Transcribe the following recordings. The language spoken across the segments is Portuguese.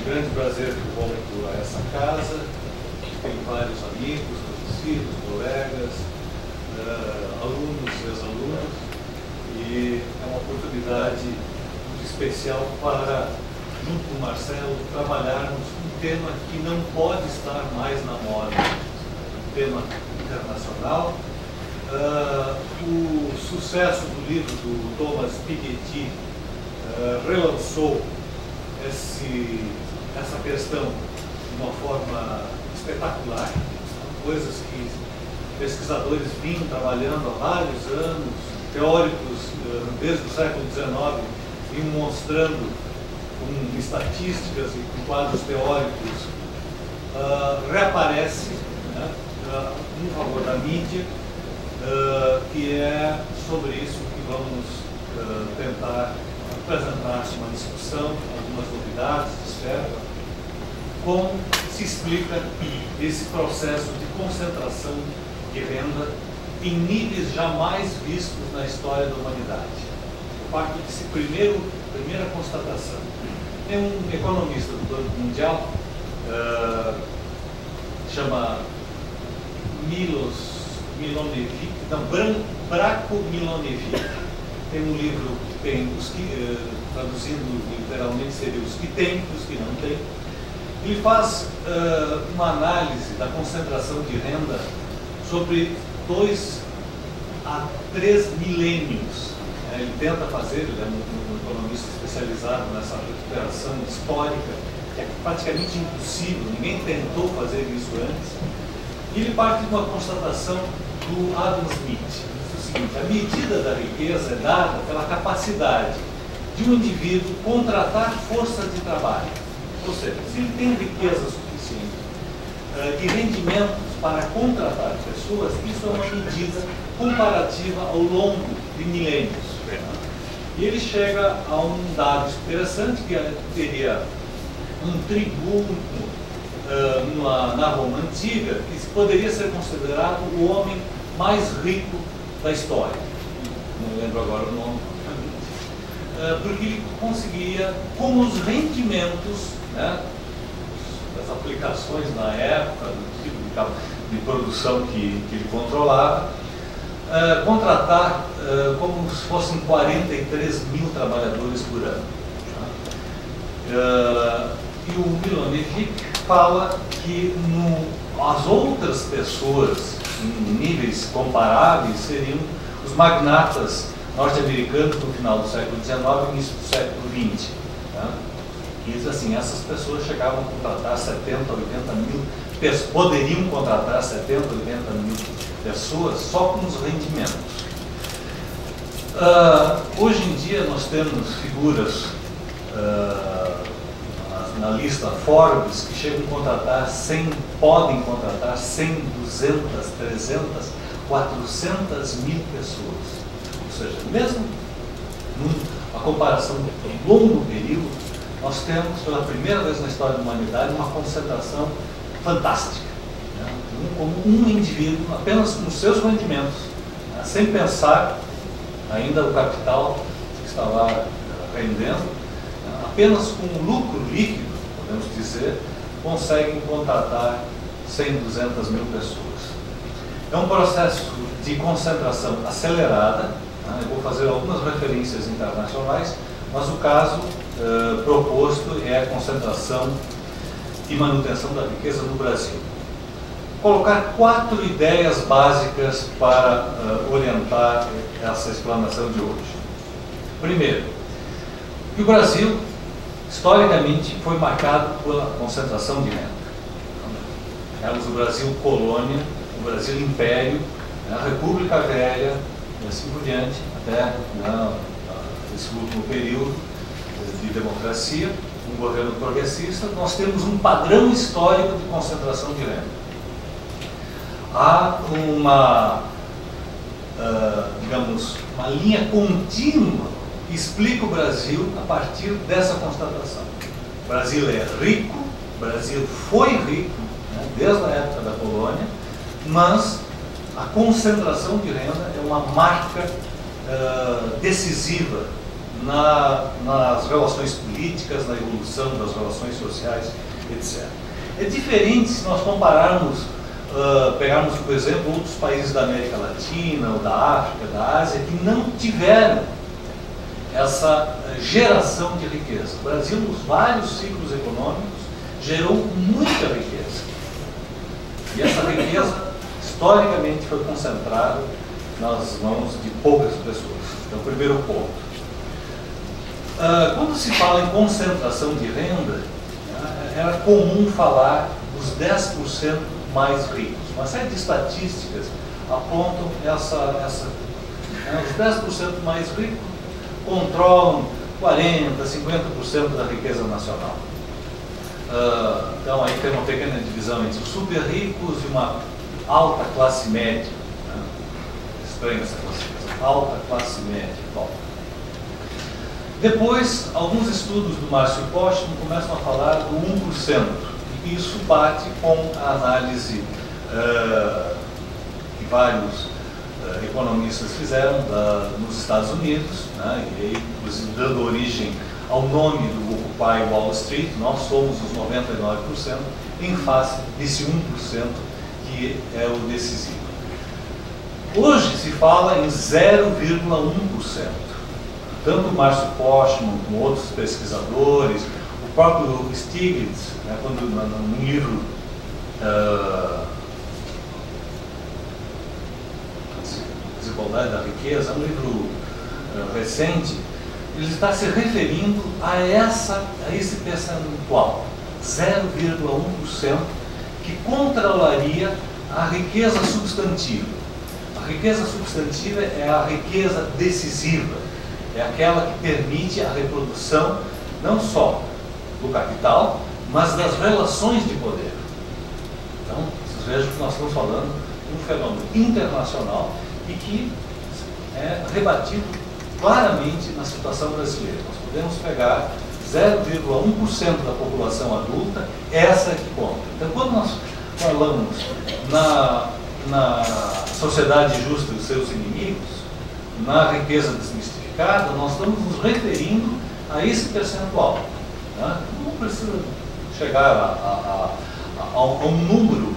grande prazer que volto a essa casa. Tenho vários amigos, conhecidos, colegas, alunos, ex-alunos, e é uma oportunidade muito especial para, junto com o Marcelo, trabalharmos um tema que não pode estar mais na moda, um tema internacional. O sucesso do livro do Thomas Piketty relançou essa questão de uma forma espetacular, coisas que pesquisadores vinham trabalhando há vários anos, teóricos desde o século XIX vinham mostrando com estatísticas e com quadros teóricos, reaparece, né, em favor da mídia, que é sobre isso que vamos tentar apresentar uma discussão, algumas novidades, espero, como se explica esse processo de concentração de renda em níveis jamais vistos na história da humanidade. Eu parto desse primeira constatação. Tem um economista do Banco Mundial, chama Branko Milanovic. Tem um livro que tem os que, traduzindo literalmente, seria os que tem e os que não tem. Ele faz uma análise da concentração de renda sobre 2 a 3 milênios. Ele tenta fazer, ele é um economista especializado nessa recuperação histórica, que é praticamente impossível, ninguém tentou fazer isso antes. E ele parte de uma constatação do Adam Smith. Diz o seguinte: a medida da riqueza é dada pela capacidade de um indivíduo contratar força de trabalho. Ou seja, se ele tem riqueza suficiente e rendimentos para contratar pessoas, isso é uma medida comparativa ao longo de milênios. E ele chega a um dado interessante, que teria um tribuno na Roma Antiga, que poderia ser considerado o homem mais rico da história. Não lembro agora o nome, porque ele conseguia, com os rendimentos, né, das aplicações na época, do tipo de produção que ele controlava, contratar como se fossem 43 mil trabalhadores por ano. E o Milanovic fala que as outras pessoas em níveis comparáveis seriam os magnatas norte-americanos no final do século XIX e início do século XX. Tá? E diz assim, essas pessoas chegavam a contratar 70, 80 mil, poderiam contratar 70, 80 mil pessoas só com os rendimentos. Hoje em dia nós temos figuras na lista Forbes que chegam a contratar 100, podem contratar 100, 200, 300, 400 mil pessoas. Ou seja, mesmo numa comparação de longo período, nós temos pela primeira vez na história da humanidade uma concentração fantástica, né? Como um indivíduo, apenas com seus rendimentos, né? Sem pensar ainda o capital que está lá rendendo, né? Apenas com o lucro líquido, podemos dizer, conseguem contratar 100, 200 mil pessoas. É um processo de concentração acelerada, né? Eu vou fazer algumas referências internacionais, mas o caso proposto é a concentração e manutenção da riqueza no Brasil. Colocar 4 ideias básicas para orientar essa explanação de hoje. Primeiro, que o Brasil, historicamente, foi marcado pela concentração de renda. Temos o Brasil colônia, o Brasil império, a República Velha, e assim por diante, até esse último período de democracia, um governo progressista. Nós temos um padrão histórico de concentração de renda. Há digamos, uma linha contínua que explica o Brasil a partir dessa constatação. O Brasil é rico, o Brasil foi rico, né, desde a época da colônia, mas a concentração de renda é uma marca decisiva nas relações políticas, na evolução das relações sociais, etc. É diferente se nós compararmos, pegarmos, por exemplo, outros países da América Latina, ou da África, da Ásia, que não tiveram essa geração de riqueza. O Brasil, nos vários ciclos econômicos, gerou muita riqueza. E essa riqueza, historicamente, foi concentrada nas mãos de poucas pessoas. Então, primeiro ponto. Quando se fala em concentração de renda, era comum falar dos 10% mais ricos. Uma série de estatísticas apontam os 10% mais ricos controlam 40%, 50% da riqueza nacional. Então aí tem uma pequena divisão entre os super ricos e uma alta classe média. Estranha essa classificação. Alta classe média. Bom. Depois, alguns estudos do Márcio Postman começam a falar do 1%. E isso bate com a análise que vários economistas fizeram nos Estados Unidos, né, e aí, inclusive, dando origem ao nome do Occupy Wall Street. Nós somos os 99% em face desse 1% que é o decisivo. Hoje se fala em 0,1%. Tanto o Márcio Postman como outros pesquisadores, o próprio Stiglitz, né, quando no livro Desigualdade da Riqueza, um livro recente, ele está se referindo a esse percentual, 0,1%, que controlaria a riqueza substantiva. A riqueza substantiva é a riqueza decisiva, é aquela que permite a reprodução não só do capital, mas das relações de poder. Então, vocês vejam que nós estamos falando de um fenômeno internacional e que é rebatido claramente na situação brasileira. Nós podemos pegar 0,1% da população adulta, essa é que conta. Então, quando nós falamos na sociedade justa e os seus inimigos, na riqueza desmistificada, nós estamos nos referindo a esse percentual. Né? Não precisa chegar a um número,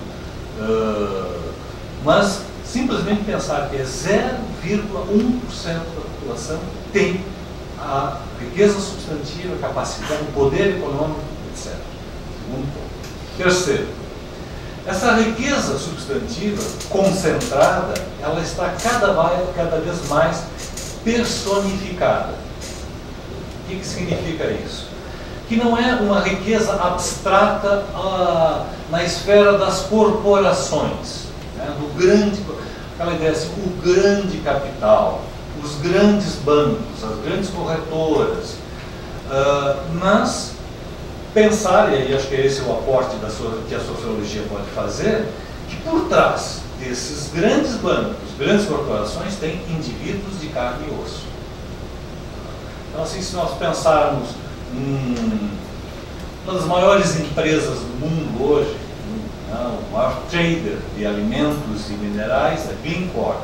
mas simplesmente pensar que é 0,1% da população tem a riqueza substantiva, a capacidade, o poder econômico, etc. Segundo ponto. Terceiro, essa riqueza substantiva concentrada, ela está cada vez mais personificada. O que significa isso? Que não é uma riqueza abstrata na esfera das corporações, né? Aquela ideia assim, o grande capital, os grandes bancos, as grandes corretoras, mas pensar, e aí acho que esse é o aporte que a sociologia pode fazer, que por trás desses grandes bancos, grandes corporações, tem indivíduos de carne e osso. Então, assim, se nós pensarmos uma das maiores empresas do mundo hoje, o maior trader de alimentos e minerais é Glencore.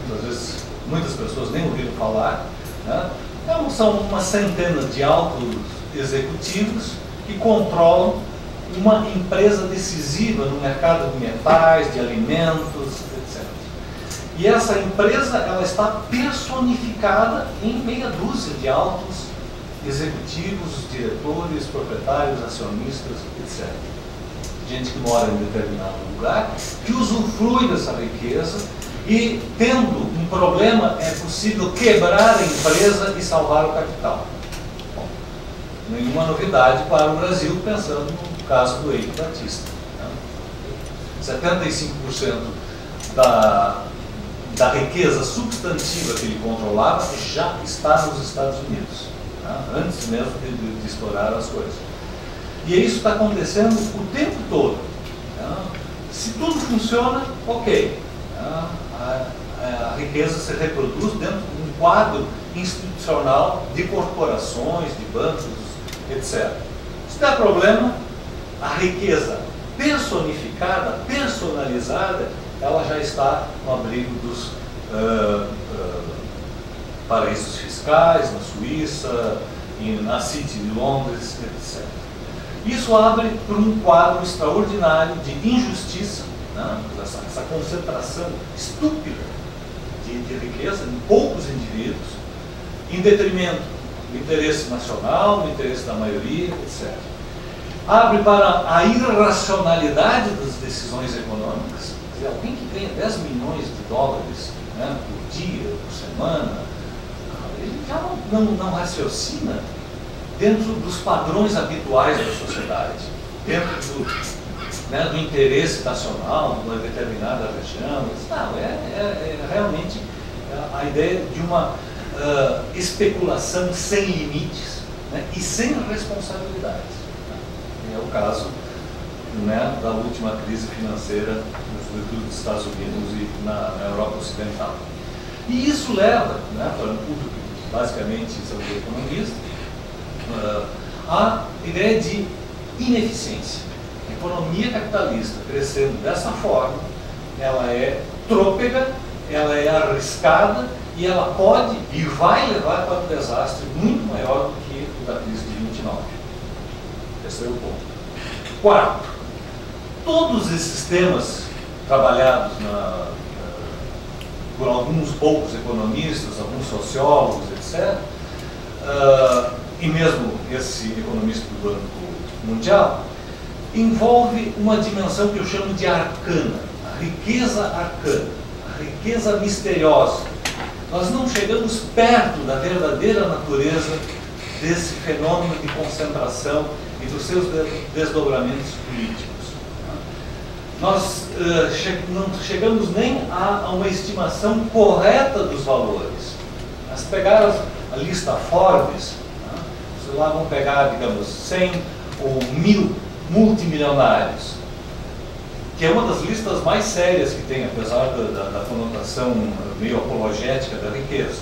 Muitas vezes, muitas pessoas nem ouviram falar, né? Então, são uma centena de altos executivos que controlam uma empresa decisiva no mercado de metais, de alimentos, etc. E essa empresa, ela está personificada em meia dúzia de altos executivos, diretores, proprietários, acionistas, etc. Gente que mora em determinado lugar, que usufrui dessa riqueza e, tendo um problema, é possível quebrar a empresa e salvar o capital. Bom, nenhuma novidade para o Brasil, pensando no caso do Eike Batista. Né? 75% da riqueza substantiva que ele controlava já está nos Estados Unidos. Antes mesmo de estourar as coisas. E isso está acontecendo o tempo todo. Se tudo funciona, ok. A riqueza se reproduz dentro de um quadro institucional de corporações, de bancos, etc. Se der problema, a riqueza personificada, personalizada, ela já está no abrigo paraísos fiscais, na Suíça, na City de Londres, etc. Isso abre para um quadro extraordinário de injustiça, né? Essa concentração estúpida de riqueza em poucos indivíduos, em detrimento do interesse nacional, do interesse da maioria, etc. Abre para a irracionalidade das decisões econômicas. Quer dizer, alguém que ganha 10 milhões de dólares, né, por dia, por semana, ele já não raciocina dentro dos padrões habituais da sociedade, dentro do interesse nacional, de uma determinada região. Não, é realmente a ideia de uma especulação sem limites, né, e sem responsabilidades. É o caso, né, da última crise financeira dos Estados Unidos e na Europa Ocidental. E isso leva, né, para um público que basicamente são economistas, a ideia de ineficiência. A economia capitalista crescendo dessa forma, ela é trôpega, ela é arriscada e ela pode e vai levar para um desastre muito maior do que o da crise de 29. Esse é o ponto. Quarto, todos esses temas trabalhados por alguns poucos economistas, alguns sociólogos, etc., e mesmo esse economista do Banco Mundial, envolve uma dimensão que eu chamo de arcana, a riqueza arcana, a riqueza misteriosa. Nós não chegamos perto da verdadeira natureza desse fenômeno de concentração e dos seus desdobramentos políticos. Nós não chegamos nem a uma estimação correta dos valores. Mas pegaram a lista Forbes, lá vão pegar, digamos, 100 ou 1000 multimilionários, que é uma das listas mais sérias que tem, apesar da conotação meio apologética da riqueza.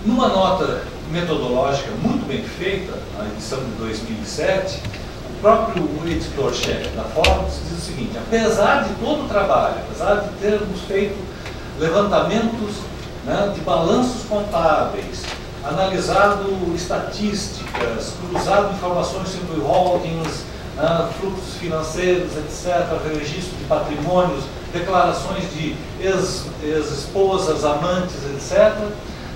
Numa nota metodológica muito bem feita, na edição de 2007, o próprio editor-chefe da Forbes diz o seguinte: apesar de todo o trabalho, apesar de termos feito levantamentos, né, de balanços contábeis, analisado estatísticas, cruzado informações sobre holdings, fluxos financeiros, etc., registro de patrimônios, declarações de ex-esposas, amantes, etc.,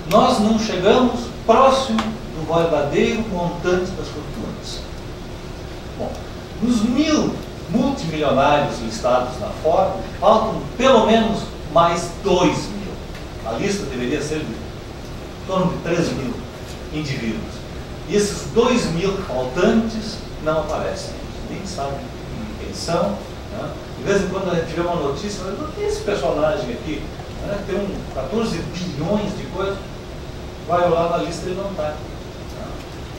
nós não chegamos próximo do verdadeiro montante das fortunas. Bom, nos 1000 multimilionários listados na Forbes, faltam pelo menos mais 2.000. A lista deveria ser de em torno de 3.000 indivíduos. E esses 2.000 faltantes não aparecem. Nem sabem quem são. Né? De vez em quando a gente vê uma notícia, mas não tem esse personagem aqui, né? Tem 14 bilhões de coisas. Vai olhar na lista e ele não está. Né?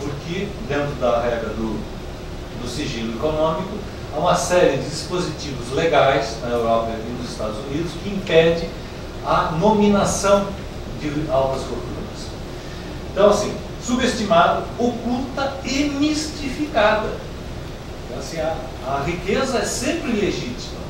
Porque, dentro da regra do sigilo econômico, há uma série de dispositivos legais na Europa e nos Estados Unidos que impede a nominação de altas fortunas. Então, assim, subestimada, oculta e mistificada. Então, assim, a riqueza é sempre legítima.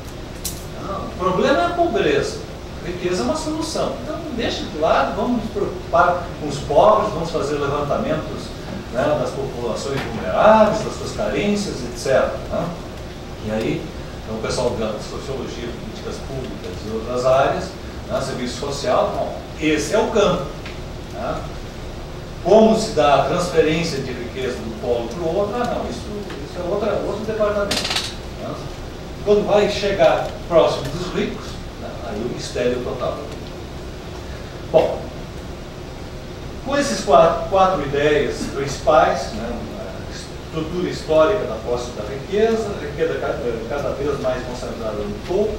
Não, o problema é a pobreza. A riqueza é uma solução. Então, deixa de lado, vamos nos preocupar com os pobres, vamos fazer levantamentos, né, das populações vulneráveis, das suas carências, etc. Né? E aí, então, o pessoal da sociologia, políticas públicas e outras áreas, né, serviço social, bom, esse é o campo. Né? Como se dá a transferência de riqueza do polo para o outro? Não, isso é outro departamento. Né? Quando vai chegar próximo dos ricos, né, aí o mistério total. Bom, com esses quatro ideias principais, né, a estrutura histórica da posse da riqueza cada vez mais concentrada no topo,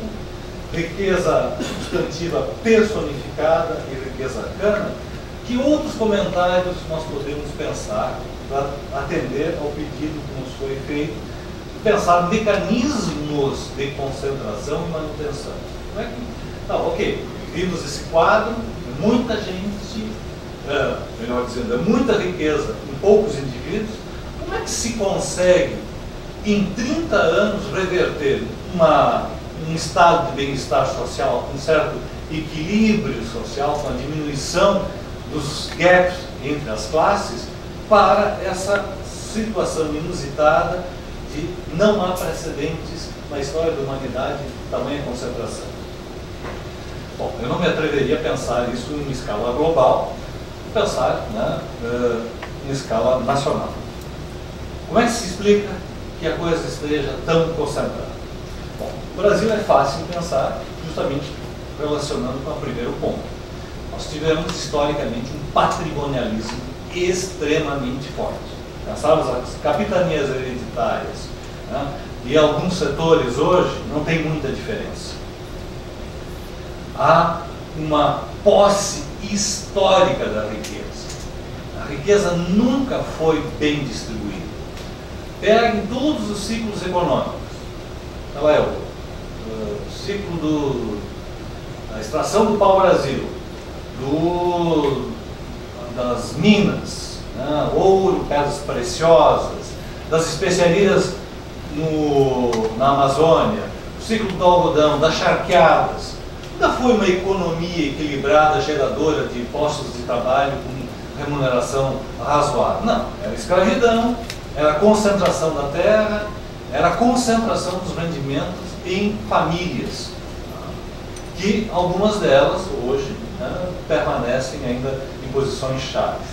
riqueza substantiva personificada e riqueza arcana, que outros comentários nós podemos pensar para atender ao pedido que nos foi feito, pensar mecanismos de concentração e manutenção. Como é que, então, ok, vimos esse quadro, muita gente, melhor dizendo, muita riqueza em poucos indivíduos. Como é que se consegue, em 30 anos, reverter um estado de bem-estar social, um certo equilíbrio social, com a diminuição dos gaps entre as classes, para essa situação inusitada de não há precedentes na história da humanidade de tamanha concentração. Bom, eu não me atreveria a pensar isso em escala global, pensar, né, em escala nacional. Como é que se explica que a coisa esteja tão concentrada? Bom, o Brasil é fácil de pensar, justamente relacionando com o primeiro ponto. Nós tivemos historicamente um patrimonialismo extremamente forte. Pensamos as capitanias hereditárias, né, e alguns setores hoje não tem muita diferença. Há uma posse histórica da riqueza. A riqueza nunca foi bem distribuída. Peguem todos os ciclos econômicos. Ela é o ciclo da extração do pau-brasil, das minas, né, ouro, pedras preciosas, das especiarias na Amazônia, o ciclo do algodão, das charqueadas. Nunca foi uma economia equilibrada, geradora de postos de trabalho com remuneração razoável. Não, era escravidão, era concentração da terra, era concentração dos rendimentos em famílias, que algumas delas hoje, né, permanecem ainda em posições chaves.